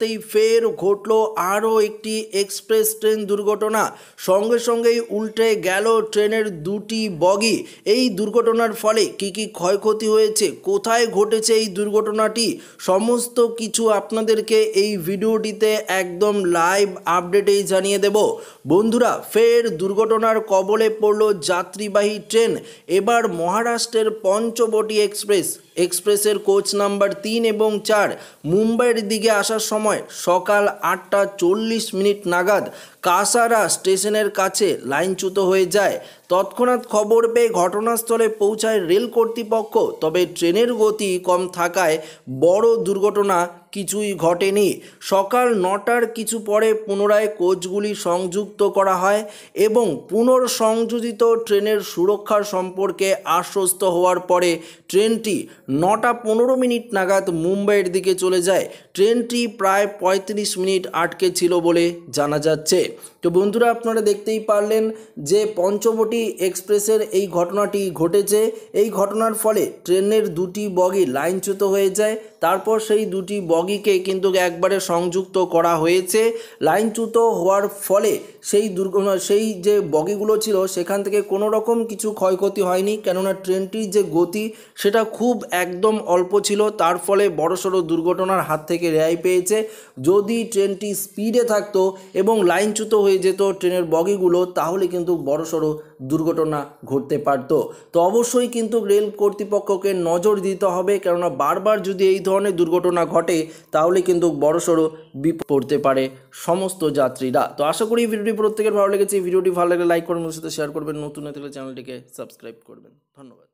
থাকতেই ফের ঘটল আরও একটি এক্সপ্রেস ট্রেন দুর্ঘটনা। সঙ্গে সঙ্গেই উল্টে গেল ট্রেনের দুটি বগি। এই দুর্ঘটনার ফলে কি কি ক্ষয়ক্ষতি হয়েছে, কোথায় ঘটেছে এই দুর্ঘটনাটি, সমস্ত কিছু আপনাদেরকে এই ভিডিওটিতে একদম লাইভ আপডেটেই জানিয়ে দেব। বন্ধুরা, ফের দুর্ঘটনার কবলে পড়ল যাত্রীবাহী ট্রেন। এবার মহারাষ্ট্রের পঞ্চবটি এক্সপ্রেসের কোচ নাম্বার 3 এবং 4 মুম্বাইয়ের দিকে আসার সময় সকাল 8:40 নাগাদ কাসারা স্টেশনের কাছে লাইনচ্যুত হয়ে যায়। তৎক্ষণাৎ খবর পেয়ে ঘটনাস্থলে পৌঁছায় রেল কর্তৃপক্ষ। তবে ট্রেনের গতি কম থাকায় বড় দুর্ঘটনা কিছুই ঘটেনি। সকাল 9টার কিছু পরে পুনরায় কোচগুলি সংযুক্ত করা হয় এবং পুনর্সংযোজিত ট্রেনের সুরক্ষার সম্পর্কে আশ্বস্ত হওয়ার পরে ট্রেনটি 9:15 নাগাদ মুম্বাইয়ের দিকে চলে যায়। ট্রেনটি প্রায় 35 মিনিট আটকে ছিল বলে জানা যাচ্ছে। তো বন্ধুরা, আপনারা দেখতেই পারলেন যে পঞ্চবটি এক্সপ্রেসের এই ঘটনাটি ঘটেছে। এই ঘটনার ফলে ট্রেনের দুটি বগি লাইনচ্যুত হয়ে যায়। তারপর সেই দুটি বগিকে কিন্তু একবারে সংযুক্ত করা হয়েছে। লাইনচ্যুত হওয়ার ফলে সেই যে বগিগুলো ছিল সেখান থেকে কোনো রকম কিছু ক্ষয়ক্ষতি হয়নি, কেননা ট্রেনটির যে গতি সেটা খুব একদম অল্প ছিল। তার ফলে বড়সড় দুর্ঘটনার হাত থেকে রেহাই পেয়েছে। যদি ট্রেনটি স্পিডে থাকতো এবং লাইনচ্যুত হয়ে যেত ট্রেনের বগিগুলো, তাহলে কিন্তু বড়সড় দুর্ঘটনা ঘটতে পারত। তো অবশ্যই কিন্তু রেল কর্তৃপক্ষকে নজর দিতে হবে, কেননা বারবার যদি এই ধরনের দুর্ঘটনা ঘটে তাহলে কিন্তু বড়সড় বিপদ পড়তে পারে সমস্ত যাত্রীরা। তো আশা করি এই ভিডিওটি প্রত্যেকের ভালো লেগেছে। এই ভিডিওটি ভালো লাগলে লাইক করবেন, সাথে শেয়ার করবেন, নতুন হয়ে থাকলে চ্যানেলটিকে সাবস্ক্রাইব করবেন। ধন্যবাদ।